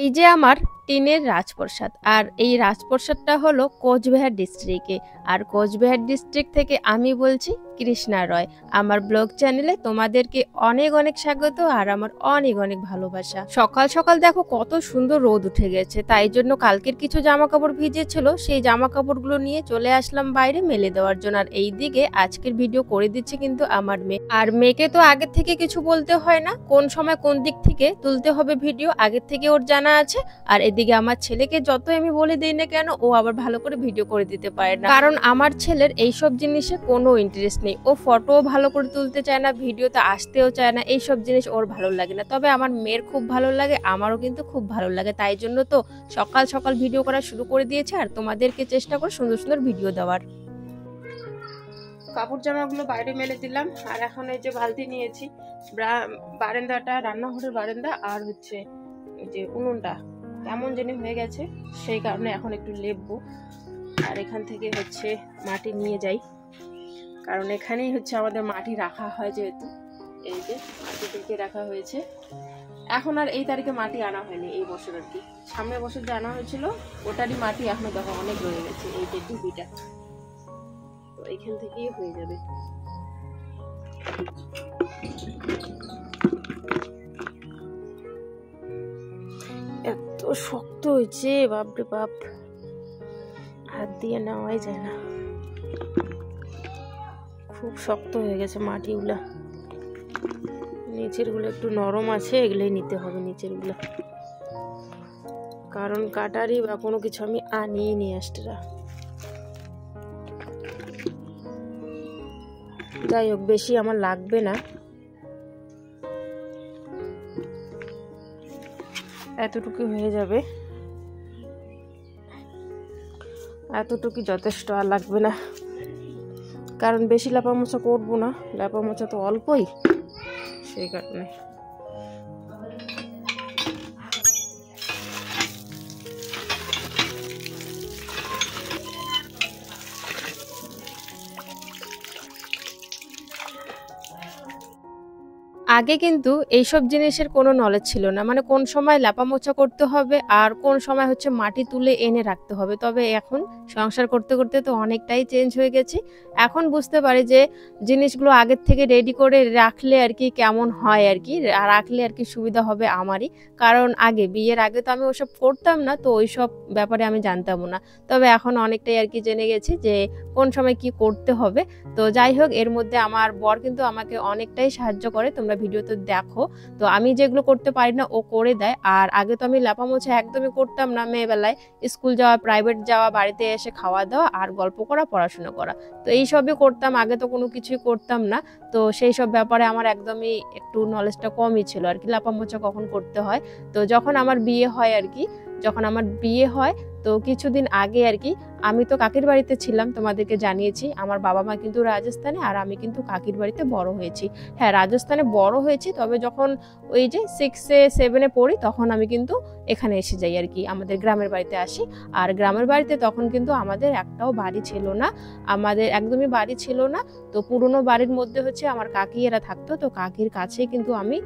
এই যে আমার টিনের রাজপ্রাসাদ, আর এই রাজপ্রাসাদটা হলো কোচবিহার ডিস্ট্রিক্টে। আর কোচবিহার ডিস্ট্রিক্ট থেকে আমি বলছি কৃষ্ণা রয়। আমার ব্লগ চ্যানেলে তোমাদেরকে অনেক অনেক স্বাগত আর আমার অনেক অনেক ভালোবাসা। সকাল সকাল দেখো কত সুন্দর রোদ উঠে গেছে, তাই জন্য কালকের কিছু জামা কাপড় ভিজেছিল, সেই জামা কাপড়গুলো নিয়ে চলে আসলাম বাইরে মেলে দেওয়ার জন্য। আর এই দিকে আজকের ভিডিও করে দিচ্ছে কিন্তু আমার মেয়ে। আর মেয়েকে তো আগের থেকে কিছু বলতে হয় না, কোন সময় কোন দিক থেকে তুলতে হবে ভিডিও আগের থেকে ওর জানা আছে। আর এদিকে আমার ছেলেকে যতই আমি বলে দিই না কেন, ও আবার ভালো করে ভিডিও করে দিতে পারে না, কারণ আমার ছেলের এইসব জিনিসে কোনো ইন্টারেস্ট নেই। ও ফটোও ভালো করে তুলতে চায় না, ভিডিওতে আসতেও চায় না, এইসব জিনিস ওর ভালো লাগে না। তবে আমার মেয়ের খুব ভালো লাগে, আমারও কিন্তু খুব ভালো লাগে, তাই জন্য তো সকাল সকাল ভিডিও করা শুরু করে দিয়েছে আর তোমাদেরকে চেষ্টা করে সুন্দর সুন্দর ভিডিও দেওয়ার। কাপড় জামাগুলো বাইরে মেলে দিলাম, আর এখন এই যে বালতি নিয়েছি। বারান্দাটা, রান্নাঘরের বারান্দা আর হচ্ছে এই যে উনুনটা কেমন জানি হয়ে গেছে, সেই কারণে এখন একটু লেপবো। আর এখান থেকে হচ্ছে মাটি নিয়ে যাই, কারণ এখানেই হচ্ছে আমাদের মাটি রাখা হয়, যেহেতু এই যে মাটি থেকে রাখা হয়েছে। এখন আর এই তারিখে মাটি আনা হয়নি, এই বছর আর কি। সামনের বছর যে আনা হয়েছিল ওটারই মাটি এখনো দেখো অনেক রয়ে গেছে, এই যে ডুবিটা, তো এখান থেকেই হয়ে যাবে। এত শক্ত হয়েছে, বাপরে বাপ, হাত দিয়ে নেওয়াই যায় না, খুব শক্ত হয়ে গেছে মাটিগুলা। নিচের গুলো একটু নরম আছে, এগুলোই নিতে হবে নিচের গুলা, কারণ কাটারি বা কোনো কিছু আমি আনিয়ে নিয়ে আসতে। যাই হোক, বেশি আমার লাগবে না, এতটুকু হয়ে যাবে, এতটুকু যথেষ্ট, আর লাগবে না, কারণ বেশি লেপা মোছা করবো না, লেপা মোছা তো অল্পই, সেই কারণে। আগে কিন্তু এইসব জিনিসের কোনো নলেজ ছিল না, মানে কোন সময় লেপা মোছা করতে হবে আর কোন সময় হচ্ছে মাটি তুলে এনে রাখতে হবে। তবে এখন সংসার করতে করতে তো অনেকটাই চেঞ্জ হয়ে গেছি, এখন বুঝতে পারি যে জিনিসগুলো আগের থেকে রেডি করে রাখলে আর কি কেমন হয় আর কি, রাখলে আর কি সুবিধা হবে আমারই। কারণ আগে বিয়ের আগে তো আমি ওসব করতাম না, তো ওইসব ব্যাপারে আমি জানতামও না। তবে এখন অনেকটাই আর কি জেনে গেছি যে কোন সময় কি করতে হবে। তো যাই হোক, এর মধ্যে আমার বর কিন্তু আমাকে অনেকটাই সাহায্য করে, তোমরা ভিডিওতে দেখো। তো আমি যেগুলো করতে পারি না ও করে দেয়। আর আগে তো আমি লেপা মোছা একদমই করতাম না, মেয়েবেলায় স্কুল যাওয়া, প্রাইভেট যাওয়া, বাড়িতে এসে খাওয়া দাওয়া আর গল্প করা, পড়াশোনা করা, তো এই সবই করতাম। আগে তো কোনো কিছুই করতাম না, তো সেই সব ব্যাপারে আমার একদমই একটু নলেজটা কমই ছিল আর কি, লেপা মোছা কখন করতে হয়। তো যখন আমার বিয়ে হয় আর কি, যখন আমার বিয়ে হয় তো কিছুদিন আগে আর কি, আমি তো কাকির বাড়িতে ছিলাম, তোমাদেরকে জানিয়েছি। আমার বাবা মা কিন্তু রাজস্থানে, আর আমি কিন্তু কাকির বাড়িতে বড় হয়েছি। হ্যাঁ, রাজস্থানে বড় হয়েছি, তবে যখন ওই যে 6-এ 7-এ পড়ি তখন আমি কিন্তু এখানে এসে যাই আর কি, আমাদের গ্রামের বাড়িতে আসি। আর গ্রামের বাড়িতে তখন কিন্তু আমাদের একটাও বাড়ি ছিল না, আমাদের একদমই বাড়ি ছিল না। তো পুরনো বাড়ির মধ্যে হচ্ছে আমার কাকি এরা থাকতো, তো কাকির কাছেই কিন্তু আমি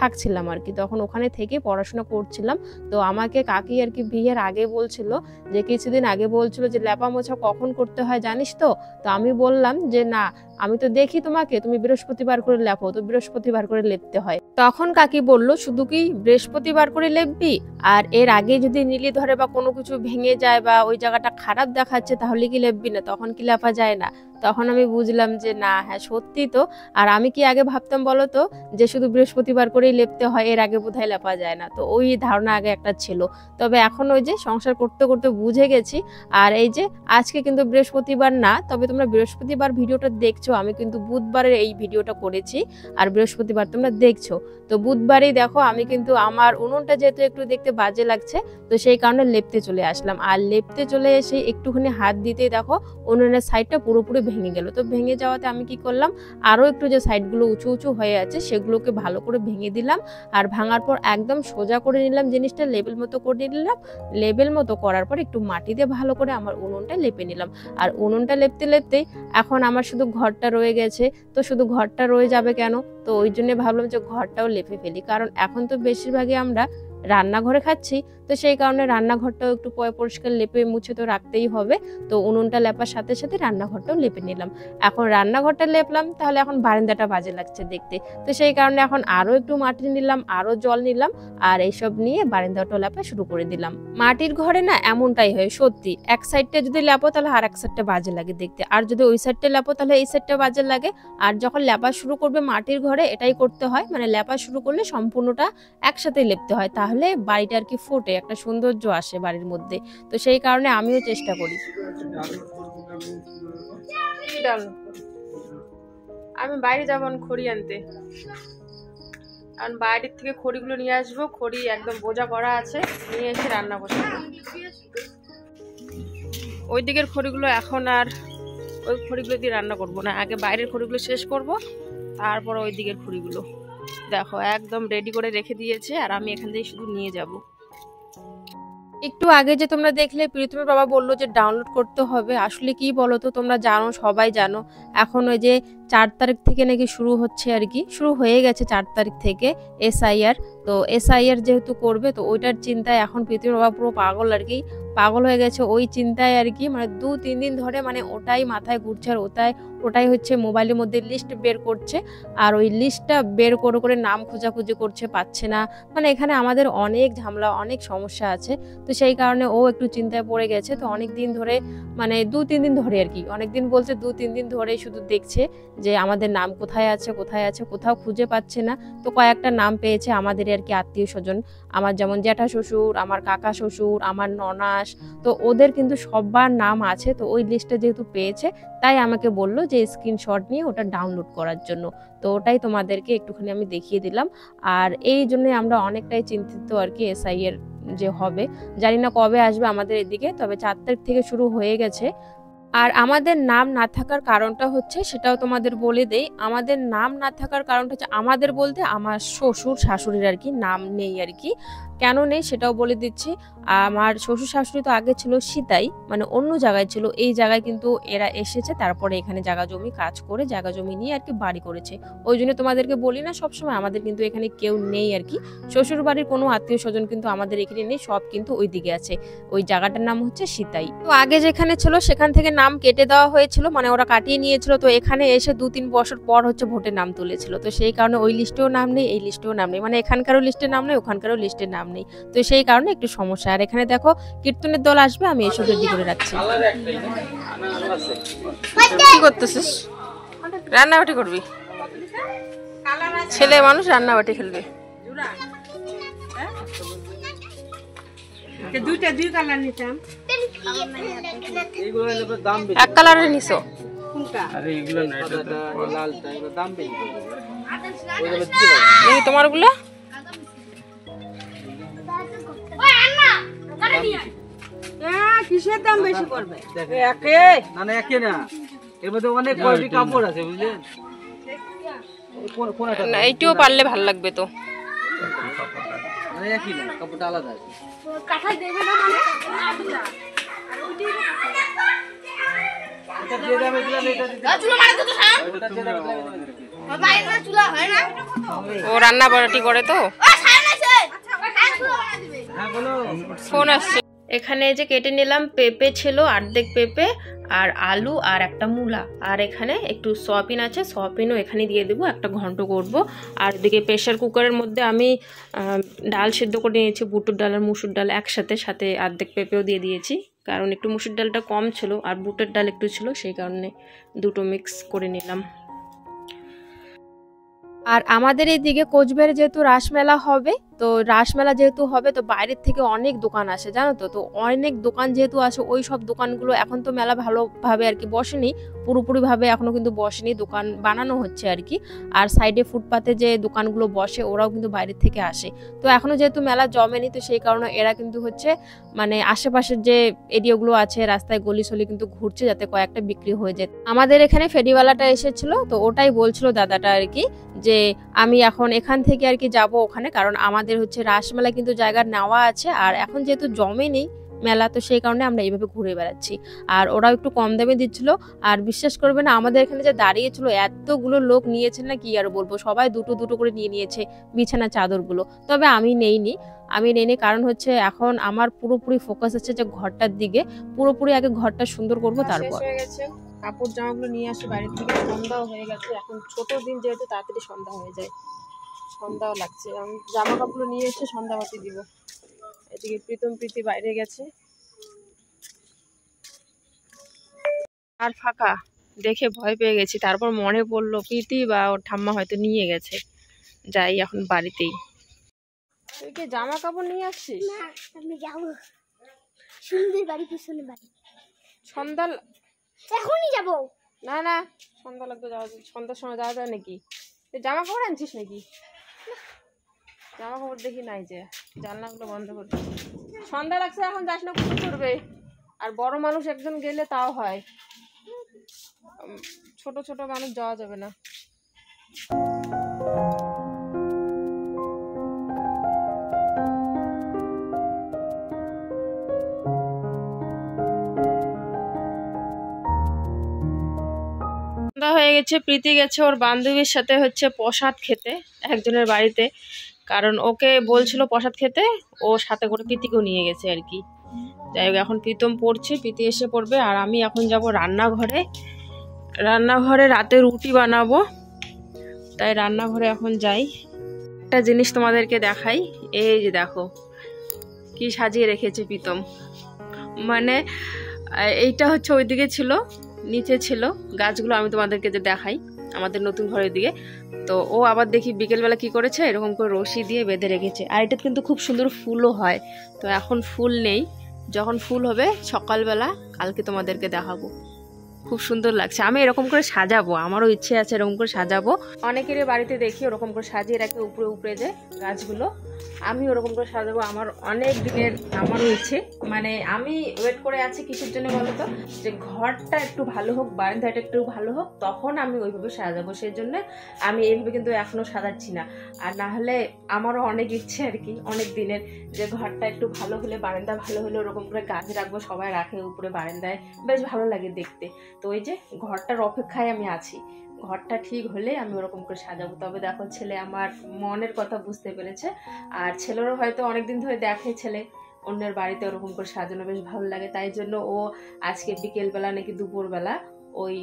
থাকছিলাম আর কি, তখন ওখানে থেকে পড়াশোনা করছিলাম। তো আমাকে কাকি আর কি বিয়ের আগে বলছিল, যে কিছুদিন আগে বলছিল যে লেপা মোছা কখন করতে হয় জানিস তো? তো আমি বললাম যে না, আমি তো দেখি তোমাকে, তুমি বৃহস্পতিবার করে লেপো, তো বৃহস্পতিবার করে লেপতে হয়। তখন কাকি বলল, শুধু কি বৃহস্পতিবার করে লেপবি? আর এর আগে যদি নীলি ধরে বা কোনো কিছু ভেঙে যায় বা ওই জায়গাটা খারাপ দেখাচ্ছে, তাহলে কি লেপবি না? তখন কি লেপা যায় না? তখন আমি বুঝলাম যে না, হ্যাঁ সত্যি তো। আর আমি কি আগে ভাবতাম বলো তো, যে শুধু বৃহস্পতিবার করেই লেপতে হয়, এর আগে বোধহয় লেপা যায় না। তো ওই ধারণা আগে একটা ছিল, তবে এখন ওই যে সংসার করতে করতে বুঝে গেছি। আর এই যে আজকে কিন্তু বৃহস্পতিবার না, তবে তোমরা বৃহস্পতিবার ভিডিওটা দেখছো, আমি কিন্তু বুধবারের এই ভিডিওটা করেছি, আর বৃহস্পতিবার তোমরা দেখছো। তো বুধবারই দেখো, আমি কিন্তু আমার উনুনটা যেহেতু একটু দেখতে বাজে লাগছে, তো সেই কারণে লেপতে চলে আসলাম। আর লেপতে চলে এসে একটুখানি হাত দিতেই দেখো উনুনের সাইডটা পুরোপুরি ভেঙে গেল। তো ভেঙে যাওয়াতে আমি কি করলাম, আরও একটু যে সাইডগুলো উঁচু উঁচু হয়ে আছে সেগুলোকে ভালো করে ভেঙে দিলাম। আর ভাঙার পর একদম সোজা করে নিলাম, জিনিসটা লেবেল মতো করে নিলাম। লেবেল মতো করার পর একটু মাটি দিয়ে ভালো করে আমার উনুনটা লেপে নিলাম। আর উনুনটা লেপতে লেপতেই এখন আমার শুধু ঘরটা রয়ে গেছে। তো শুধু ঘরটা রয়ে যাবে কেন, তো ওই জন্য ভাবলাম যে ঘরটাও লেপে ফেলি, কারণ এখন তো বেশিরভাগই আমরা রান্নাঘরে খাচ্ছি, তো সেই কারণে রান্নাঘরটাও একটু পরিষ্কার লেপে মুছে তো রাখতেই হবে। তো উনুনটা লেপার সাথে সাথে রান্নাঘরটাও লেপে নিলাম। এখন রান্নাঘরটা লেপলাম, তাহলে এখন বারান্দাটা বাজে লাগছে দেখতে। তো সেই কারণে এখন আরও একটু মাটি নিলাম, আরও জল নিলাম, আর এইসব নিয়ে বারান্দাটা লেপা শুরু করে দিলাম। মাটির ঘরে না এমনটাই হয় সত্যি, এক সাইডটা যদি লেপো তাহলে আর এক সাইডটা বাজে লাগে দেখতে, আর যদি ওই সাইডটা লেপো তাহলে এই সাইডটা বাজে লাগে। আর যখন লেপা শুরু করবে মাটির ঘরে এটাই করতে হয়, মানে লেপা শুরু করলে সম্পূর্ণটা একসাথে লেপতে হয়, তাহলে বাড়িটা আর কি ফোটে, একটা সৌন্দর্য আসে বাড়ির মধ্যে। তো সেই কারণে আমিও চেষ্টা করি। আমি বাইরে যাবো খড়ি আনতে, কারণ বাইরের থেকে খড়িগুলো নিয়ে আসবো। খড়ি একদম বোঝা করা আছে, নিয়ে এসে রান্না বসাবো। ওই দিকের খড়িগুলো এখন আর ওই খড়িগুলো দিয়ে রান্না করব না, আগে বাইরের খড়িগুলো শেষ করব, তারপর ওই দিকের খড়িগুলো দেখো একদম রেডি করে রেখে দিয়েছে, আর আমি এখান থেকে শুধু নিয়ে যাব। একটু আগে যে তোমরা দেখলে প্রীতমের বাবা বললো যে ডাউনলোড করতে হবে, আসলে কি বলো তো, তোমরা জানো, সবাই জানো, এখন ওই যে 4 তারিখ থেকে নাকি শুরু হচ্ছে আর কি, শুরু হয়ে গেছে 4 তারিখ থেকে SIR। তো SIR যেহেতু করবে, তো ওইটার চিন্তায় এখন প্রীতমের বাবা পুরো পাগল আর কি, পাগল হয়ে গেছে ওই চিন্তায় আর কি। মানে 2-3 দিন ধরে মানে ওটাই মাথায় ঘুরছে, আর ওটাই হচ্ছে মোবাইলের মধ্যে লিস্ট বের করছে, আর ওই লিস্টটা বের করে করে নাম খোঁজাখুঁজি করছে, পাচ্ছে না। মানে এখানে আমাদের অনেক ঝামেলা, অনেক সমস্যা আছে। তো সেই কারণে ও একটু চিন্তায় পড়ে গেছে। তো অনেক দিন ধরে, মানে 2-3 দিন ধরে আর কি, অনেক দিন বলছে 2-3 দিন ধরেই শুধু দেখছে যে আমাদের নাম কোথায় আছে কোথায় আছে, কোথাও খুঁজে পাচ্ছে না। তো কয়েকটা নাম পেয়েছে আমাদের আর কি আত্মীয় স্বজন, আমার যেমন জ্যাঠা শ্বশুর, আমার কাকা শ্বশুর, আমার ননাস, তো ওদের কিন্তু সবার নাম আছে। তো ওই লিস্টটা যেহেতু পেয়েছে, তাই আমাকে বললো যে স্ক্রিনশট নিয়ে ওটা ডাউনলোড করার জন্য। তো ওটাই তোমাদেরকে একটুখানি আমি দেখিয়ে দিলাম। আর এই জন্যই আমরা অনেকটাই চিন্তিত আর কি, SIR যে হবে, জানি না কবে আসবে আমাদের এদিকে, তবে 4 তারিখ থেকে শুরু হয়ে গেছে। আর আমাদের নাম না থাকার কারণটা হচ্ছে, সেটাও তোমাদের বলে দেই, আমাদের নাম না থাকার কারণটা হচ্ছে, আমাদের বলতে আমার শ্বশুর শাশুড়ির আর কি নাম নেই আর কি। কেন নেই সেটাও বলে দিচ্ছি। আমার শ্বশুর শাশুড়ি তো আগে ছিল সিতাই, মানে অন্য জায়গায় ছিল, এই জায়গায় কিন্তু এরা এসেছে, তারপরে এখানে জায়গা জমি কাজ করে জায়গা জমি নিয়ে আর কি বাড়ি করেছে। ওই জন্য তোমাদেরকে বলি না সবসময়, আমাদের কিন্তু এখানে কেউ নেই আর কি, শ্বশুর বাড়ির কোনো আত্মীয় স্বজন কিন্তু আমাদের এখানে নেই, সব কিন্তু ওই দিকে আছে। ওই জায়গাটার নাম হচ্ছে সিতাই। তো আগে যেখানে ছিল সেখান থেকে নাম কেটে দেওয়া হয়েছিল, মানে ওরা কাটিয়ে নিয়েছিল। তো এখানে এসে 2-3 বছর পর হচ্ছে ভোটের নাম তুলেছিল, তো সেই কারণে ওই লিস্টেও নাম নেই, এই লিস্টেও নাম নেই, মানে এখানকারও লিস্টের নাম নেই, ওখানকারও লিস্টের নাম নেই। তো সেই কারণে একটু সমস্যা। আর এখানে দেখো কীর্তনের দল আসবে, আমি এসব রেডি করে রাখছি। কি করতেছিস? রান্নাবাটি করবি? ছেলে মানুষ রান্নাবাটি খেলবে। এক কালারের নিছো? তোমার গুলো কিসের দাম বেশি পড়বে? একে না, এর মধ্যে অনেক কোয়ালিটি কাপড় আছে বুঝলেন। এইটিও পারলে ভালো লাগবে তো, মানে একই না, কাপড়টা আলাদা আছে। কাঁথাই দেবে না মানে এটা দিয়ে দাম এগুলা এটা দিতে চুলা মানে তো শাম বাবা এগুলা চুলা হয় না, ও রান্না বাড়ি করে তো। ও শাম আছে, আচ্ছা ওই খায় চুলা বানাই দিবে। হ্যাঁ বলো, ফোন আসছে। এখানে যে কেটে নিলাম পেঁপে ছিল, অর্ধেক পেঁপে, আর আলু, আর একটা মূলা, আর এখানে একটু সয়াবিন আছে, সয়াবিনও এখানে দিয়ে দেবো, একটা ঘন্ট করব। আর এদিকে প্রেশার কুকারের মধ্যে আমি ডাল সেদ্ধ করে নিয়েছি, বুটের ডাল আর মুসুর ডাল একসাথে, সাথে অর্ধেক পেঁপেও দিয়ে দিয়েছি, কারণ একটু মুসুর ডালটা কম ছিল আর বুটের ডাল একটু ছিল, সেই কারণে দুটো মিক্স করে নিলাম। আর আমাদের এইদিকে কোচবিহারে যেহেতু রাসমেলা হবে, তো রাসমেলা যেহেতু হবে, তো বাইরের থেকে অনেক দোকান আসে জানো তো। তো অনেক দোকান যেহেতু আসে, ওই সব দোকানগুলো এখন তো মেলা ভালোভাবে আর কি বসেনি, পুরোপুরিভাবে এখনও কিন্তু বসেনি, দোকান বানানো হচ্ছে আর কি। আর সাইডে ফুটপাতে যে দোকানগুলো বসে, ওরাও কিন্তু বাইরের থেকে আসে। তো এখনও যেহেতু মেলা জমেনি, তো সেই কারণে এরা কিন্তু হচ্ছে মানে আশেপাশের যে এরিয়াগুলো আছে, রাস্তায় গলিসলি কিন্তু ঘুরছে, যাতে কয়েকটা বিক্রি হয়ে যায়। আমাদের এখানে ফেরিওয়ালাটা এসেছিল, তো ওটাই বলছিল দাদাটা আর কি, যে আমি এখন এখান থেকে আর কি যাবো ওখানে, কারণ আমাদের হচ্ছে রাসমেলা কিন্তু জায়গা নেওয়া আছে, আর এখন যেহেতু জমে নেই, মেলা, তো সেই কারণে আমরা এইভাবে ঘুরে বেড়াচ্ছি। আর ওরাও একটু কম দামে দিচ্ছিল। আর বিশ্বাস করবে না, আমাদের এখানে যে দাঁড়িয়েছিল এতগুলো লোক নিয়েছে না, কি আর বলবো, সবাই দুটো দুটো করে নিয়ে নিয়েছে বিছানা চাদরগুলো। তবে আমি নেইনি। আমি নেইনি কারণ হচ্ছে এখন আমার পুরোপুরি ফোকাস আছে যে ঘরটার দিকে, পুরোপুরি আগে ঘরটা সুন্দর করব তারপর। শেষ হয়ে গেছে, কাপড় জামাগুলো নিয়ে আসি বাড়ি থেকে, সন্ধ্যাও হয়ে গেছে। এখন ছোট দিন যেহেতু তাড়াতাড়ি সন্ধ্যা হয়ে যায়, সন্ধ্যাও লাগছে। আমি জামা কাপড় নিয়ে এসে সন্ধ্যাবাতি দিব। এদিকে প্রীতম প্রীতি বাইরে গেছে। আর ফাঁকা দেখে ভয় পেয়ে গেছি, তারপর মনে পড়লো প্রীতি বা ওর ঠাম্মা হয়তো নিয়ে গেছে। যাই এখন বাড়িতেই। তুই কি জামা কাপড় নিয়ে আসছিস? না, আমি যাবো সুন্দর বাড়ি, পিছনে বাড়ি। সন্ধ্যা এখনই যাবো। না না, সন্ধ্যা লাগবে, যাওয়া যায়, সন্ধ্যার সময় যাওয়া যায় নাকি? তুই জামা কাপড় আনছিস নাকি? জামা কাপড় দেখি নাই যে, জানলাগুলো বন্ধ করতে। সন্ধ্যা লাগছে, এখন যাস না, পুজো করবে। আর বড় মানুষ একজন গেলে তাও হয়, ছোট ছোট মানুষ যাওয়া যাবে না। হয়ে গেছে, প্রীতি গেছে ওর বান্ধবীর সাথে হচ্ছে প্রসাদ খেতে একজনের বাড়িতে, কারণ ওকে বলছিল প্রসাদ খেতে, ও সাথে করে প্রীতিকেও নিয়ে গেছে আর কি। যাই হোক, এখন প্রীতম পড়ছে, প্রীতি এসে পড়বে, আর আমি এখন যাব রান্নাঘরে। রান্নাঘরে রাতে রুটি বানাবো, তাই রান্নাঘরে এখন যাই। একটা জিনিস তোমাদেরকে দেখাই, এই যে দেখো কি সাজিয়ে রেখেছে প্রীতম। মানে এইটা হচ্ছে ওইদিকে ছিল, নিচে ছিল গাছগুলো, আমি তোমাদেরকে যে দেখাই আমাদের নতুন ঘরের দিকে। তো ও আবার দেখি বিকেলবেলা কি করেছে, এরকম করে রশি দিয়ে বেঁধে রেখেছে। আর এটা কিন্তু খুব সুন্দর ফুলও হয়। তো এখন ফুল নেই, যখন ফুল হবে সকালবেলা কালকে তোমাদেরকে দেখাবো। খুব সুন্দর লাগছে। আমি এরকম করে সাজাবো, আমারও ইচ্ছে আছে এরকম করে সাজাবো। অনেকেরই বাড়িতে দেখি ওরকম করে সাজিয়ে রাখে উপরে উপরে যে গাছগুলো, আমি ওরকম করে সাজাবো। আমার অনেক দিনের আমারও ইচ্ছে, মানে আমি ওয়েট করে আছি কিসের জন্য বলো তো, যে ঘরটা একটু ভালো হোক, বারান্দাটা একটু ভালো হোক, তখন আমি ওইভাবে সাজাবো। সেই জন্য আমি এইভাবে কিন্তু এখনো সাজাচ্ছি না। আর না হলে আমারও অনেক ইচ্ছে আর কি, অনেক দিনের, যে ঘরটা একটু ভালো হলে, বারান্দা ভালো হলে ওরকম করে গাছ রাখবো। সবাই রাখে উপরে বারান্দায়, বেশ ভালো লাগে দেখতে। তো ওই যে ঘরটার অপেক্ষায় আমি আছি, ঘরটা ঠিক হলে আমি ওরকম করে সাজাবো। তবে দেখো ছেলে আমার মনের কথা বুঝতে পেরেছে, আর ছেলেরও হয়তো অনেকদিন ধরে দেখে ছেলে অন্যের বাড়িতে ওরকম করে সাজানো বেশ ভালো লাগে, তাই জন্য ও আজকে বিকেলবেলা নাকি দুপুরবেলা ওই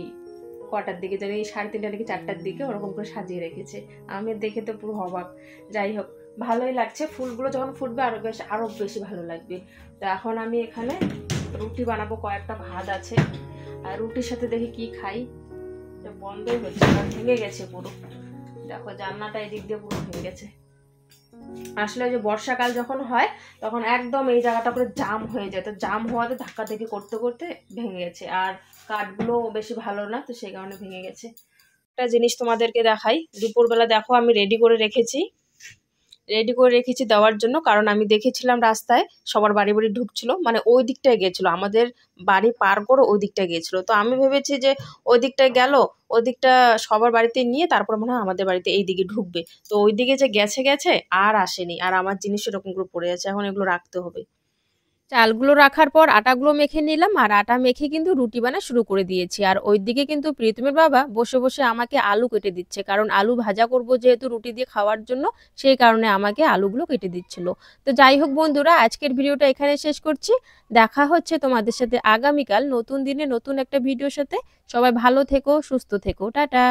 কটার দিকে জানি, 3:30 নাকি 4টার দিকে ওরকম করে সাজিয়ে রেখেছে। আমি দেখে তো পুরো অবাক। যাই হোক, ভালোই লাগছে, ফুলগুলো যখন ফুটবে আরো বেশি ভালো লাগবে। তো এখন আমি এখানে রুটি বানাবো, কয়েকটা ভাত আছে, আর রুটির সাথে দেখি কি খাই। বন্ধই হচ্ছে না, ভেঙে গেছে পুরো। দেখো জানলাটা এদিক দিয়ে পুরো ভেঙে গেছে। আসলে যে বর্ষাকাল যখন হয় তখন একদম এই জায়গাটা পুরো জাম হয়ে যায়, তো জাম হওয়াতে ধাক্কা থেকে করতে করতে ভেঙে গেছে। আর কাঠগুলো বেশি ভালো না, তো সেই কারণে ভেঙে গেছে। একটা জিনিস তোমাদেরকে দেখাই, দুপুরবেলা দেখো আমি রেডি করে রেখেছি দেওয়ার জন্য, কারণ আমি দেখেছিলাম রাস্তায় সবার বাড়ি বাড়ি ঢুকছিল, মানে ওই দিকটায় গিয়েছিল, আমাদের বাড়ি পার করে ওই দিকটায় গিয়েছিল। তো আমি ভেবেছি যে ওই দিকটায় গেল, ওই দিকটা সবার বাড়িতে নিয়ে তারপর মনে হয় আমাদের বাড়িতে এই দিকে ঢুকবে। তো ওই দিকে যে গেছে আর আসেনি, আর আমার জিনিস এরকম করে পড়ে আছে, এখন এগুলো রাখতে হবে। চালগুলো রাখার পর আটাগুলো মেখে নিলাম, আর আটা মেখে কিন্তু রুটি বানা শুরু করে দিয়েছি। আর ওইদিকে কিন্তু প্রীতমের বাবা বসে বসে আমাকে আলু কেটে দিচ্ছে, কারণ আলু ভাজা করব যেহেতু রুটি দিয়ে খাওয়ার জন্য, সেই কারণে আমাকে আলুগুলো কেটে দিচ্ছিল। তো যাই হোক বন্ধুরা, আজকের ভিডিওটা এখানে শেষ করছি। দেখা হচ্ছে তোমাদের সাথে আগামীকাল নতুন দিনে নতুন একটা ভিডিওর সাথে। সবাই ভালো থেকো, সুস্থ থেকো, টাটা।